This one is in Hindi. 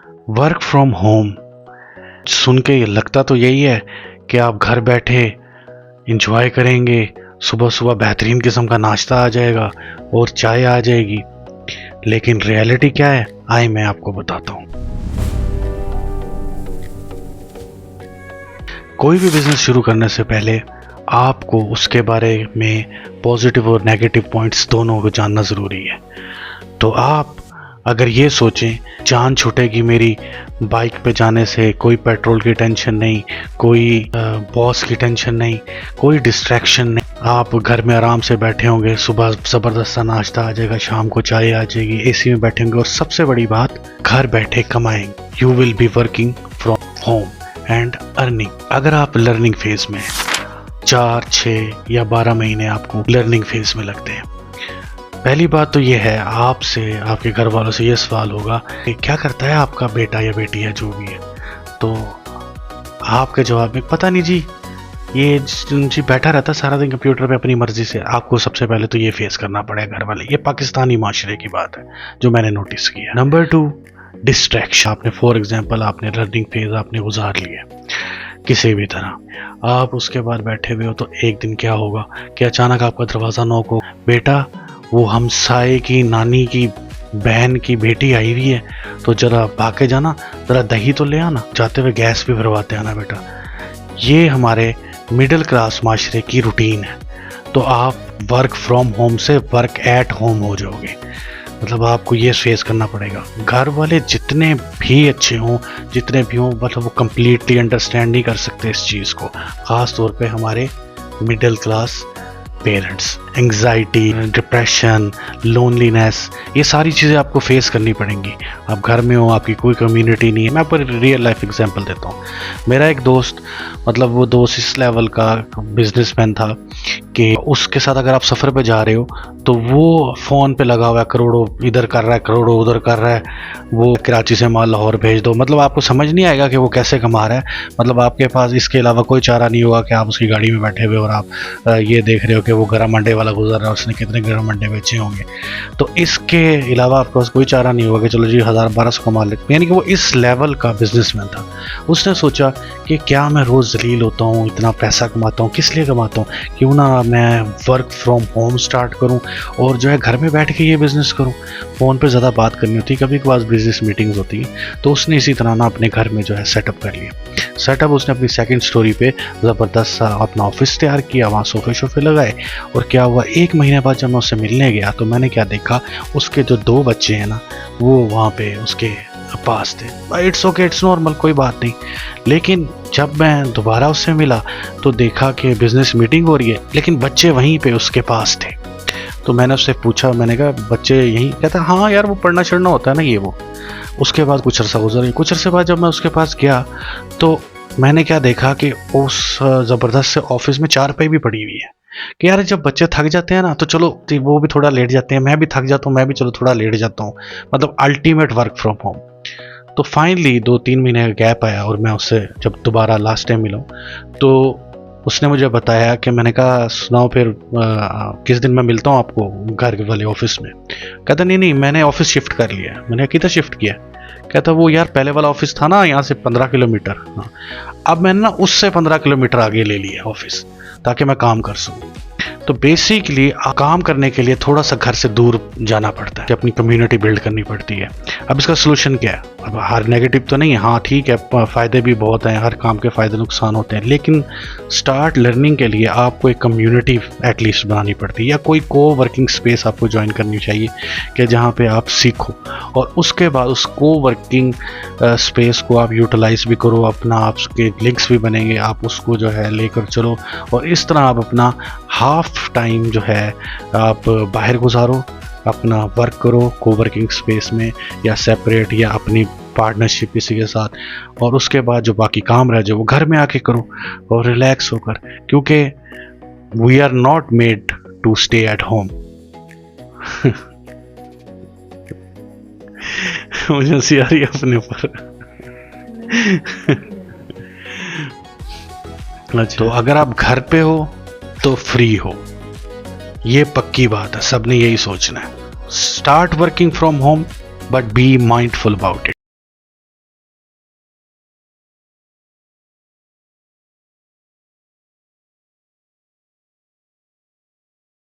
वर्क फ्रॉम होम सुन के लगता तो यही है कि आप घर बैठे इंजॉय करेंगे, सुबह सुबह बेहतरीन किस्म का नाश्ता आ जाएगा और चाय आ जाएगी। लेकिन रियलिटी क्या है, आइए मैं आपको बताता हूँ। कोई भी बिजनेस शुरू करने से पहले आपको उसके बारे में पॉजिटिव और नेगेटिव पॉइंट्स दोनों को जानना ज़रूरी है। तो आप अगर ये सोचें जान छूटेगी मेरी बाइक पे जाने से, कोई पेट्रोल की टेंशन नहीं, कोई बॉस की टेंशन नहीं, कोई डिस्ट्रैक्शन नहीं, आप घर में आराम से बैठे होंगे, सुबह ज़बरदस्त सा नाश्ता आ जाएगा, शाम को चाय आ जाएगी, एसी में बैठेंगे और सबसे बड़ी बात घर बैठे कमाएंगे। You will be working from home and earning. अगर आप लर्निंग फेज में 4, 6 या 12 महीने आपको लर्निंग फेज में लगते हैं, पहली बात तो ये है, आपसे आपके घर वालों से ये सवाल होगा कि क्या करता है आपका बेटा या बेटी है जो भी है। तो आपके जवाब में पता नहीं जी, ये जी बैठा रहता सारा दिन कंप्यूटर पे अपनी मर्जी से। आपको सबसे पहले तो ये फेस करना पड़ेगा घर वाले। ये पाकिस्तानी माशरे की बात है जो मैंने नोटिस किया। Number 2, distraction. आपने फॉर एग्जाम्पल आपने लर्निंग फेज आपने गुजार लिया किसी भी तरह, आप उसके बाद बैठे हुए हो तो एक दिन क्या होगा कि अचानक आपका दरवाज़ा नॉक हो, बेटा वो हमसाए की नानी की बहन की बेटी आई हुई है तो जरा भागे जाना, जरा दही तो ले आना, जाते हुए गैस भी भरवाते आना बेटा। ये हमारे मिडिल क्लास माशरे की रूटीन है। तो आप वर्क फ्रॉम होम से वर्क एट होम हो जाओगे। मतलब आपको ये फेस करना पड़ेगा। घर वाले जितने भी अच्छे हों, जितने भी हों, मतलब वो कम्प्लीटली अंडरस्टैंड नहीं कर सकते इस चीज़ को। ख़ास तौर पे हमारे middle class parents. Anxiety, depression, loneliness, ये सारी चीज़ें आपको फेस करनी पड़ेंगी। आप घर में हो, आपकी कोई कम्युनिटी नहीं है। मैं आपको रियल लाइफ एग्जांपल देता हूँ। मेरा एक दोस्त, मतलब वो दोस्त इस लेवल का बिजनेसमैन था कि उसके साथ अगर आप सफ़र पे जा रहे हो तो वो फ़ोन पे लगा हुआ है, करोड़ों इधर कर रहा है, करोड़ों उधर कर रहा है, वो कराची से माल लाहौर भेज दो। मतलब आपको समझ नहीं आएगा कि वो कैसे कमा रहा है। मतलब आपके पास इसके अलावा कोई चारा नहीं होगा कि आप उसकी गाड़ी में बैठे हुए और आप ये देख रहे हो कि वो गरम अंडे वाला गुजर रहा है, उसने कितने गरम अंडे बेचे होंगे। तो इसके अलावा आपके पास कोई चारा नहीं होगा कि चलो जी 1000-1200 कमा लेते। यानी कि वो इस लेवल का बिजनेसमैन था। उसने सोचा कि क्या मैं रोज़ जलील होता हूँ, इतना पैसा कमाता हूँ, किस लिए कमाता हूँ, क्यों ना मैं वर्क फ्रॉम होम स्टार्ट करूँ और जो है घर में बैठ के ये बिज़नेस करूँ। फ़ोन पे ज़्यादा बात करनी होती है, कभी कभार बिजनेस मीटिंग्स होती है। तो उसने इसी तरह ना अपने घर में जो है सेटअप कर लिया। सेटअप उसने अपनी सेकंड स्टोरी पे ज़बरदस्त सा अपना ऑफिस तैयार किया, वहाँ सोफे शोफे लगाए। और क्या हुआ, 1 महीने बाद जब मैं उससे मिलने गया तो मैंने क्या देखा, उसके जो 2 बच्चे हैं ना वो वहाँ पे उसके पास थे। इट्स ओके, इट्स नॉर्मल, कोई बात नहीं। लेकिन जब मैं दोबारा उससे मिला तो देखा कि बिजनेस मीटिंग हो रही है लेकिन बच्चे वहीं पे उसके पास थे। तो मैंने उससे पूछा, मैंने कहा बच्चे यहीं? कहता हाँ यार वो पढ़ना चढ़ना होता है ना ये वो। उसके बाद कुछ अरसा गुजर गया। कुछ अरसे बाद जब मैं उसके पास गया तो मैंने क्या देखा कि उस ज़बरदस्त से ऑफिस में चारपाई भी पड़ी हुई है कि यार जब बच्चे थक जाते हैं ना तो चलो वो भी थोड़ा लेट जाते हैं, मैं भी थक जाता हूँ, मैं भी चलो थोड़ा लेट जाता हूँ। मतलब अल्टीमेट वर्क फ्रॉम होम। तो फाइनली 2-3 महीने का गैप आया और मैं उससे जब दोबारा लास्ट टाइम मिला तो उसने मुझे बताया कि मैंने कहा सुनाओ फिर किस दिन मैं मिलता हूँ आपको घर वाले ऑफिस में। कहता नहीं मैंने ऑफिस शिफ्ट कर लिया। मैंने किधर शिफ्ट किया? कहता वो यार पहले वाला ऑफिस था ना यहाँ से 15 किलोमीटर, हाँ अब मैंने ना उससे 15 किलोमीटर आगे ले लिया ऑफिस ताकि मैं काम कर सकूँ। तो बेसिकली काम करने के लिए थोड़ा सा घर से दूर जाना पड़ता है, अपनी कम्युनिटी बिल्ड करनी पड़ती है। अब इसका सोल्यूशन क्या है? अब हर नेगेटिव तो नहीं है, हाँ ठीक है फ़ायदे भी बहुत हैं, हर काम के फ़ायदे नुकसान होते हैं। लेकिन स्टार्ट लर्निंग के लिए आपको एक कम्युनिटी एटलीस्ट बनानी पड़ती है या कोई को वर्किंग स्पेस आपको ज्वाइन करनी चाहिए कि जहाँ पे आप सीखो और उसके बाद उस को वर्किंग स्पेस को आप यूटिलाइज भी करो, अपना आपके लिंक्स भी बनेंगे, आप उसको जो है लेकर चलो और इस तरह आप अपना हाफ टाइम जो है आप बाहर गुजारो, अपना वर्क करो कोवर्किंग स्पेस में या सेपरेट या अपनी पार्टनरशिप किसी के साथ, और उसके बाद जो बाकी काम रह जाए वो घर में आके करो और रिलैक्स होकर, क्योंकि we are not made to stay at home. मुझे हंसी आ रही है अपने ऊपर। अच्छा, तो अगर आप घर पे हो तो फ्री हो, ये पक्की बात है, सबने यही सोचना है। Start working from home but be mindful about it.